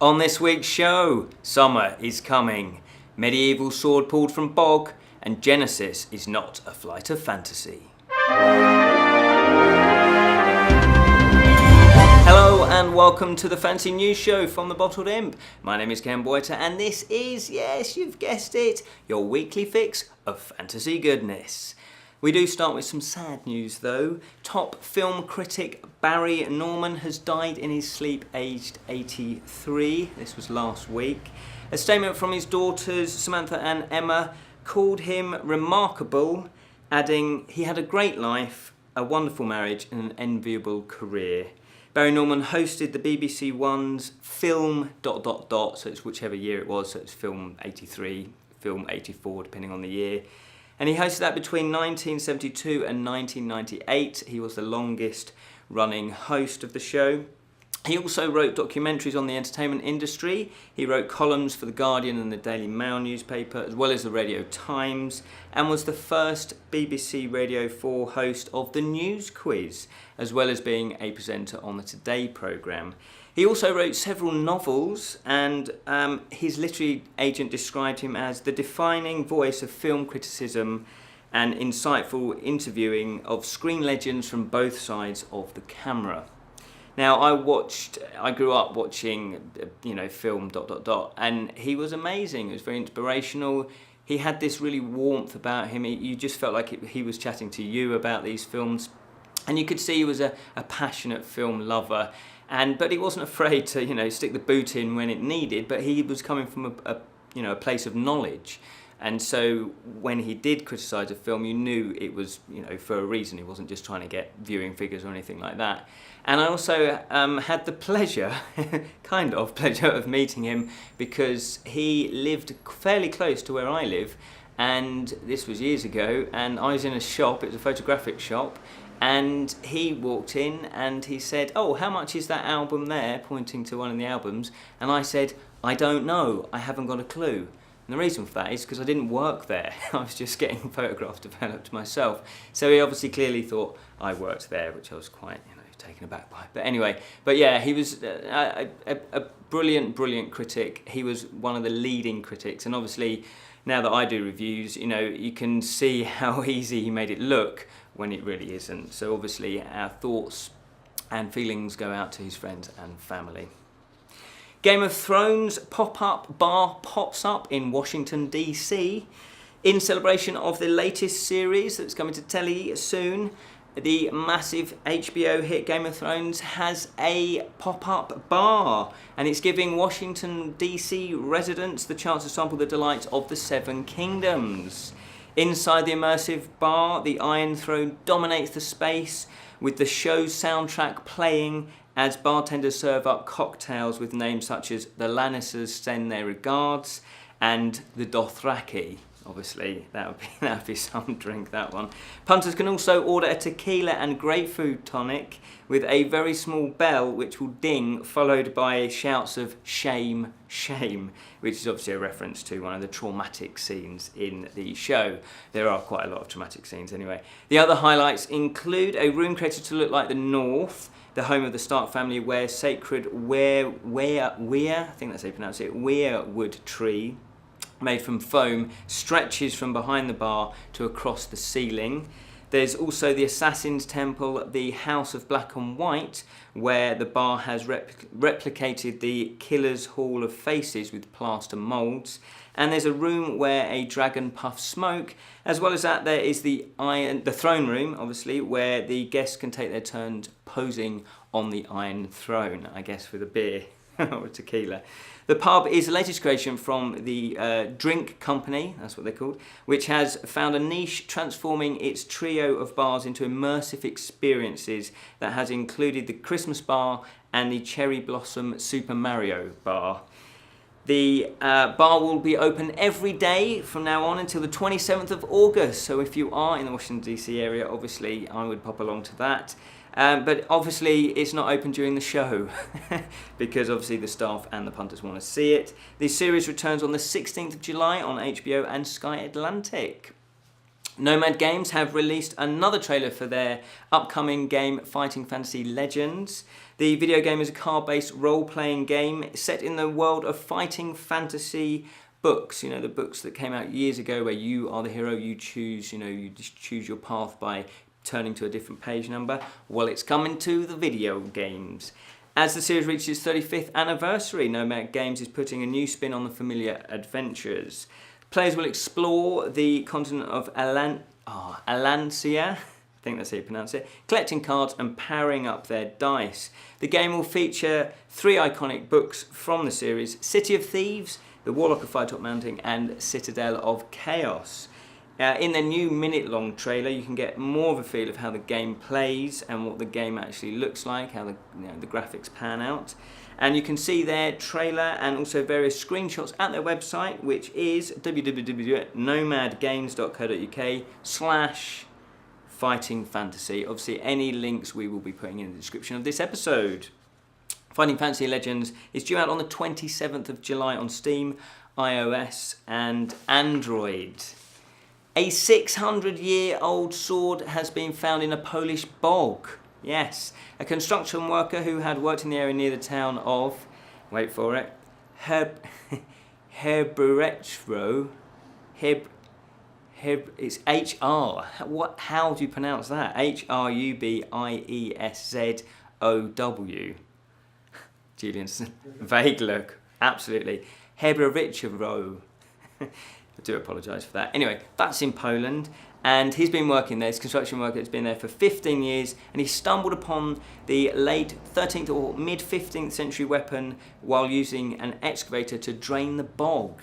On this week's show, summer is coming, medieval sword pulled from bog, and Genesis is not a flight of fantasy. Hello and welcome to the Fancy News Show from the Bottled Imp. My name is Ken Boyter and this is, yes, you've guessed it, your weekly fix of fantasy goodness. We do start with some sad news though. Top film critic Barry Norman has died in his sleep, aged 83. This was last week. A statement from his daughters Samantha and Emma called him remarkable, adding he had a great life, a wonderful marriage and an enviable career. Barry Norman hosted the BBC One's film ... so it's whichever year it was, so it's film 83, film 84 depending on the year. And he hosted that between 1972 and 1998. He was the longest running host of the show. He also wrote documentaries on the entertainment industry. He wrote columns for The Guardian and the Daily Mail newspaper, as well as the Radio Times, and was the first BBC Radio 4 host of the News Quiz, as well as being a presenter on the Today programme. He also wrote several novels, and his literary agent described him as the defining voice of film criticism and insightful interviewing of screen legends from both sides of the camera. Now, I grew up watching, film ... and he was amazing. It was very inspirational. He had this really warmth about him. You just felt like he was chatting to you about these films, and you could see he was a passionate film lover. But he wasn't afraid to, stick the boot in when it needed. But he was coming from a place of knowledge, and so when he did criticise a film, you knew it was, for a reason. He wasn't just trying to get viewing figures or anything like that. And I also had the pleasure, of meeting him because he lived fairly close to where I live, and this was years ago. And I was in a shop. It was a photographic shop. And he walked in and he said, "Oh, how much is that album there?" pointing to one of the albums. And I said, "I don't know, I haven't got a clue." And the reason for that is because I didn't work there. I was just getting photographs developed myself. So he obviously clearly thought I worked there, which I was quite, taken aback by. But anyway, he was a brilliant critic. He was one of the leading critics. And obviously, now that I do reviews, you can see how easy he made it look when it really isn't. So obviously our thoughts and feelings go out to his friends and family. Game of Thrones pop-up bar pops up in Washington DC. In celebration of the latest series that's coming to telly soon, the massive HBO hit Game of Thrones has a pop-up bar, and it's giving Washington DC residents the chance to sample the delights of the Seven Kingdoms. Inside the immersive bar, the Iron Throne dominates the space, with the show's soundtrack playing as bartenders serve up cocktails with names such as the Lannisters send their regards and the Dothraki. Obviously, that would be some drink, that one. Punters can also order a tequila and grapefruit tonic with a very small bell which will ding, followed by shouts of "shame, shame," which is obviously a reference to one of the traumatic scenes in the show. There are quite a lot of traumatic scenes anyway. The other highlights include a room created to look like the North, the home of the Stark family, where sacred I think that's how you pronounce it, weirwood tree, made from foam, stretches from behind the bar to across the ceiling. There's also the Assassin's Temple, the House of Black and White, where the bar has replicated the Killer's Hall of Faces with plaster moulds. And there's a room where a dragon puffs smoke. As well as that, there is the throne room, obviously, where the guests can take their turns posing on the Iron Throne, I guess with a beer or a tequila. The pub is the latest creation from the Drink Company, that's what they're called, which has found a niche transforming its trio of bars into immersive experiences that has included the Christmas bar and the Cherry Blossom Super Mario bar. The bar will be open every day from now on until the 27th of August. So if you are in the Washington DC area, obviously I would pop along to that. But obviously it's not open during the show because obviously the staff and the punters want to see it. The series returns on the 16th of July on HBO and Sky Atlantic. Nomad Games have released another trailer for their upcoming game Fighting Fantasy Legends. The video game is a card-based role-playing game set in the world of fighting fantasy books. You know, the books that came out years ago where you are the hero, you choose, you just choose your path by turning to a different page number. Well, it's coming to the video games. As the series reaches its 35th anniversary, Nomad Games is putting a new spin on the familiar adventures. Players will explore the continent of Alancia, I think that's how you pronounce it, collecting cards and powering up their dice. The game will feature 3 iconic books from the series: City of Thieves, The Warlock of Firetop Mountain, and Citadel of Chaos. In the new minute-long trailer, you can get more of a feel of how the game plays and what the game actually looks like, how the graphics pan out. And you can see their trailer and also various screenshots at their website, which is www.nomadgames.co.uk/fighting fantasy. Obviously, any links we will be putting in the description of this episode. Fighting Fantasy Legends is due out on the 27th of July on Steam, iOS and Android. A 600-year-old sword has been found in a Polish bog. Yes, a construction worker who had worked in the area near the town of, wait for it, Herbereczo. It's HR. How do you pronounce that? Hrubbieszow. Julian's vague look. Absolutely. Herbereczo. I do apologise for that. Anyway, that's in Poland, and he's been working there. This construction worker has been there for 15 years, and he stumbled upon the late 13th or mid 15th century weapon while using an excavator to drain the bog.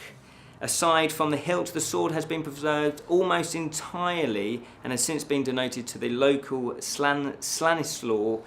Aside from the hilt, the sword has been preserved almost entirely and has since been donated to the local Stanislaw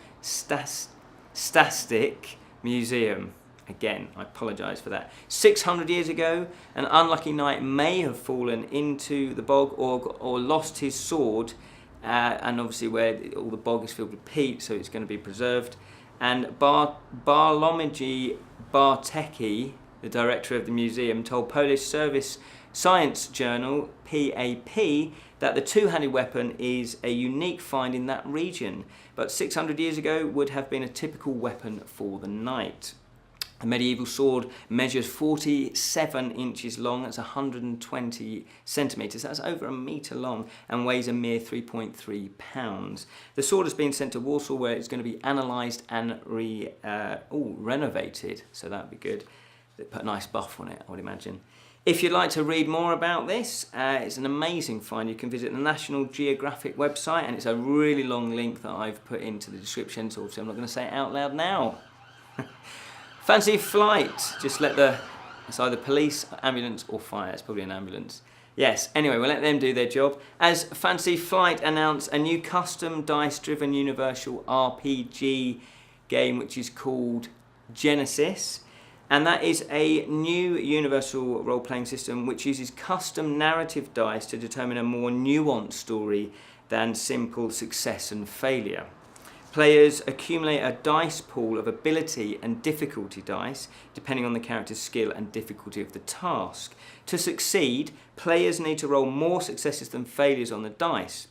Stastic Museum. Again, I apologise for that. 600 years ago, an unlucky knight may have fallen into the bog or lost his sword, and obviously where all the bog is filled with peat, so it's going to be preserved. And Bartłomiej Bartecki, the director of the museum, told Polish Service Science Journal, PAP, that the two-handed weapon is a unique find in that region, but 600 years ago would have been a typical weapon for the knight. The medieval sword measures 47 inches long, that's 120 centimetres, that's over a metre long, and weighs a mere 3.3 pounds. The sword has been sent to Warsaw, where it's going to be analysed and renovated, so that would be good. They put a nice buff on it, I would imagine. If you'd like to read more about this, it's an amazing find. You can visit the National Geographic website, and it's a really long link that I've put into the description, so obviously I'm not going to say it out loud now. Fancy Flight, it's either police, ambulance or fire. It's probably an ambulance. Yes, anyway, we'll let them do their job. As Fancy Flight announced a new custom dice-driven universal RPG game which is called Genesis. And that is a new universal role-playing system which uses custom narrative dice to determine a more nuanced story than simple success and failure. Players accumulate a dice pool of ability and difficulty dice, depending on the character's skill and difficulty of the task. To succeed, players need to roll more successes than failures on the dice.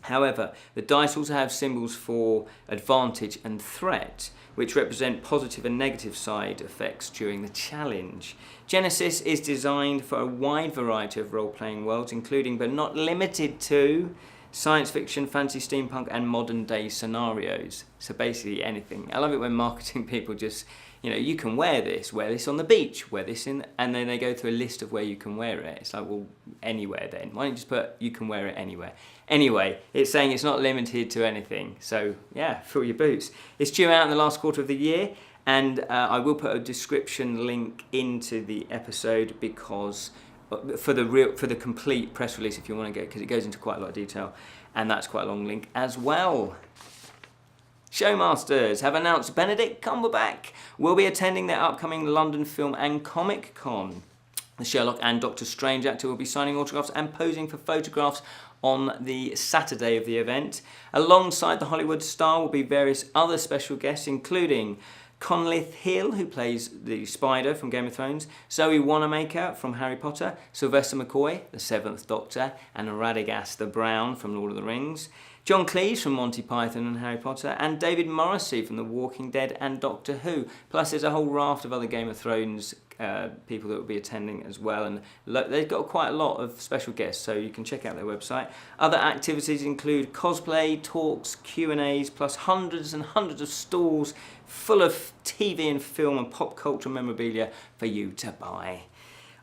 However, the dice also have symbols for advantage and threat, which represent positive and negative side effects during the challenge. Genesis is designed for a wide variety of role-playing worlds, including but not limited to science fiction, fantasy, steampunk, and modern day scenarios. So basically anything. I love it when marketing people just, you can wear this on the beach, wear this in, and then they go through a list of where you can wear it. It's like, well, anywhere then. Why don't you just put, you can wear it anywhere. Anyway, it's saying it's not limited to anything. So yeah, fill your boots. It's due out in the last quarter of the year, and I will put a description link into the episode because for the complete press release, if you want to get, because it goes into quite a lot of detail, and that's quite a long link as well. Showmasters have announced Benedict Cumberbatch will be attending their upcoming London Film and Comic Con. The Sherlock and Doctor Strange actor will be signing autographs and posing for photographs on the Saturday of the event. Alongside the Hollywood star will be various other special guests, including Conleth Hill, who plays the Spider from Game of Thrones, Zoe Wanamaker from Harry Potter, Sylvester McCoy, the Seventh Doctor, and Radagast the Brown from Lord of the Rings, John Cleese from Monty Python and Harry Potter, and David Morrissey from The Walking Dead and Doctor Who. Plus there's a whole raft of other Game of Thrones people that will be attending as well, and they've got quite a lot of special guests, so you can check out their website. Other activities include cosplay, talks, Q&As, plus hundreds and hundreds of stalls full of TV and film and pop culture memorabilia for you to buy.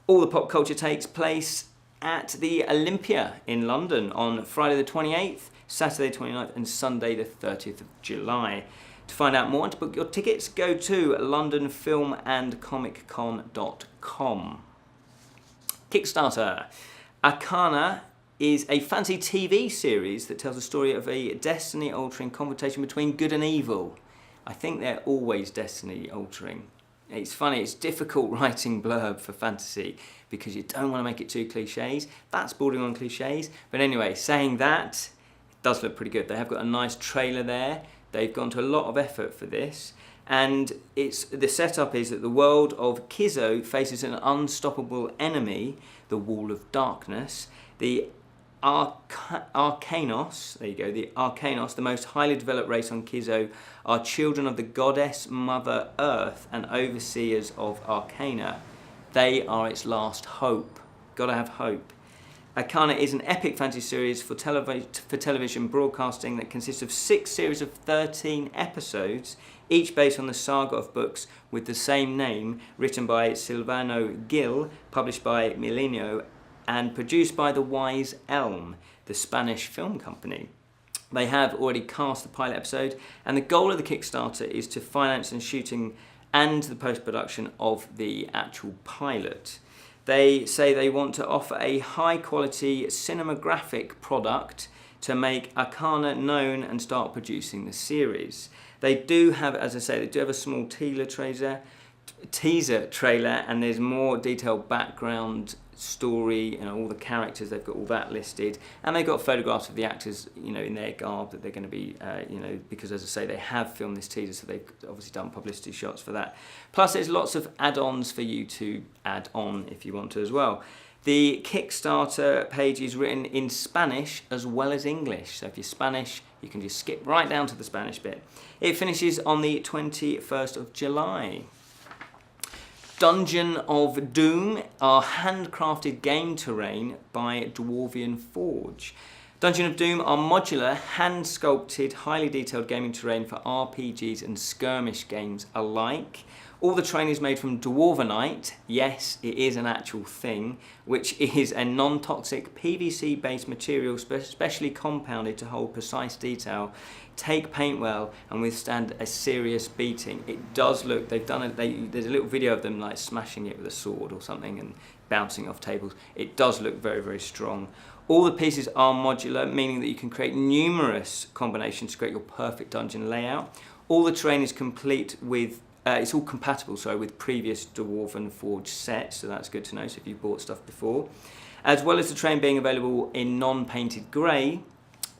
All the pop culture takes place at the Olympia in London on Friday the 28th, Saturday the 29th and Sunday the 30th of July. To find out more and to book your tickets, go to londonfilmandcomiccon.com. Kickstarter. Arcana is a fantasy TV series that tells the story of a destiny-altering confrontation between good and evil. I think they're always destiny-altering. It's funny, it's difficult writing blurb for fantasy because you don't want to make it too cliches. That's bordering on cliches. But anyway, saying that, it does look pretty good. They have got a nice trailer there. They've gone to a lot of effort for this. And the setup is that the world of Kizo faces an unstoppable enemy, the Wall of Darkness. The Arcanos, there you go, the Arcanos, the most highly developed race on Kizo, are children of the goddess Mother Earth and overseers of Arcana. They are its last hope. Gotta have hope. Arcana is an epic fantasy series for television broadcasting that consists of 6 series of 13 episodes, each based on the saga of books with the same name, written by Silvano Gil, published by Milenio, and produced by the Wise Elm, the Spanish film company. They have already cast the pilot episode, and the goal of the Kickstarter is to finance the shooting and the post-production of the actual pilot. They say they want to offer a high-quality cinematographic product to make Arcana known and start producing the series. They do have, as I say, they do have a small teaser trailer, and there's more detailed background story and all the characters. They've got all that listed, and they've got photographs of the actors, in their garb that they're going to be, because as I say, they have filmed this teaser, so they've obviously done publicity shots for that. Plus, there's lots of add-ons for you to add on if you want to as well. The Kickstarter page is written in Spanish as well as English, so if you're Spanish, you can just skip right down to the Spanish bit. It finishes on the 21st of July. Dungeon of Doom are handcrafted game terrain by Dwarvian Forge. Dungeon of Doom are modular, hand-sculpted, highly detailed gaming terrain for RPGs and skirmish games alike. All the terrain is made from dwarvenite, yes, it is an actual thing, which is a non-toxic PVC-based material specially compounded to hold precise detail, take paint well, and withstand a serious beating. It does look, there's a little video of them like smashing it with a sword or something and bouncing off tables. It does look very, very strong. All the pieces are modular, meaning that you can create numerous combinations to create your perfect dungeon layout. All the terrain is complete with it's all compatible, with previous Dwarven Forge sets, so that's good to know, so if you've bought stuff before. As well as the terrain being available in non-painted grey,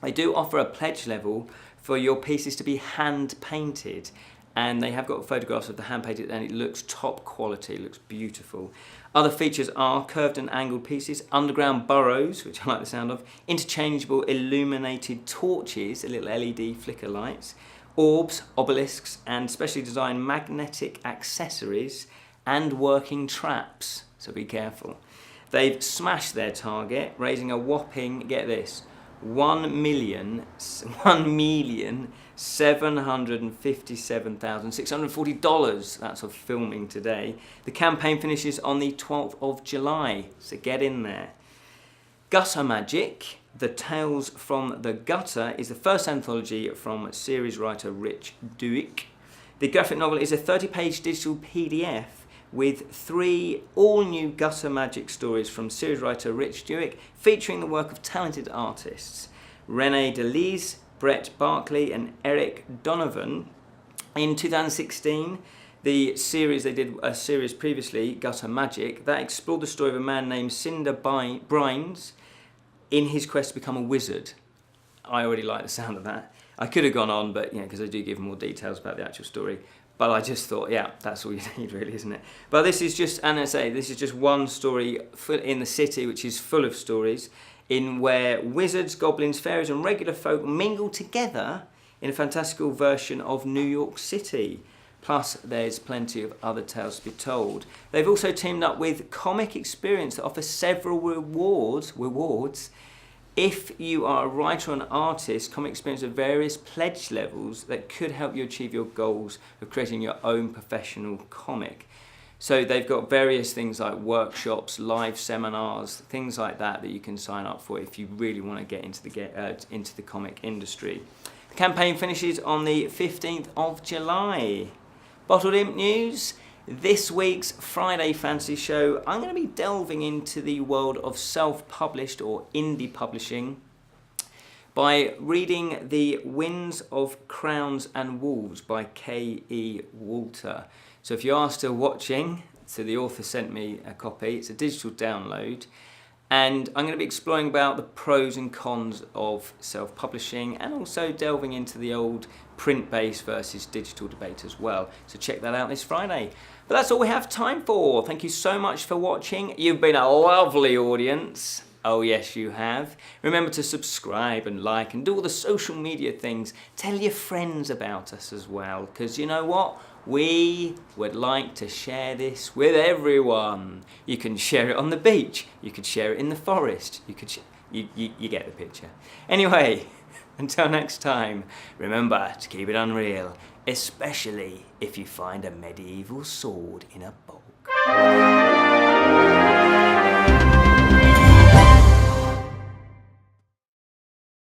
they do offer a pledge level for your pieces to be hand-painted, and they have got photographs of the hand-painted, and it looks top quality, it looks beautiful. Other features are curved and angled pieces, underground burrows, which I like the sound of, interchangeable illuminated torches, the little LED flicker lights, orbs, obelisks, and specially designed magnetic accessories and working traps, so be careful. They've smashed their target, raising a whopping, get this, $1,757,640. That's of filming today. The campaign finishes on the 12th of July, so get in there. Gutter Magic, The Tales from the Gutter, is the first anthology from series writer Rich Douek. The graphic novel is a 30-page digital PDF with 3 all-new Gutter Magic stories from series writer Rich Douek, featuring the work of talented artists René Delise, Brett Barkley and Eric Donovan. In 2016, they did a series previously, Gutter Magic, that explored the story of a man named Cinder Brines in his quest to become a wizard. I already like the sound of that. I could have gone on, but because I do give more details about the actual story. But I just thought, yeah, that's all you need really, isn't it? But this is just, and I say, this is just one story in the city, which is full of stories. in where wizards, goblins, fairies and regular folk mingle together in a fantastical version of New York City. Plus, there's plenty of other tales to be told. They've also teamed up with Comic Experience that offers several rewards. If you are a writer or an artist, Comic Experience have various pledge levels that could help you achieve your goals of creating your own professional comic. So they've got various things like workshops, live seminars, things like that you can sign up for if you really want to get into the comic industry. The campaign finishes on the 15th of July. Bottled Imp news. This week's Friday Fantasy Show, I'm going to be delving into the world of self-published or indie publishing by reading The Winds of Crowns and Wolves by K.E. Walter. So if you are still watching, so the author sent me a copy, it's a digital download, and I'm going to be exploring about the pros and cons of self-publishing and also delving into the old print-based versus digital debate as well. So check that out this Friday. But that's all we have time for. Thank you so much for watching. You've been a lovely audience. Oh yes, you have. Remember to subscribe and like and do all the social media things. Tell your friends about us as well, because you know what? We would like to share this with everyone. You can share it on the beach. You could share it in the forest. You get the picture. Anyway, until next time, remember to keep it unreal, especially if you find a medieval sword in a bog.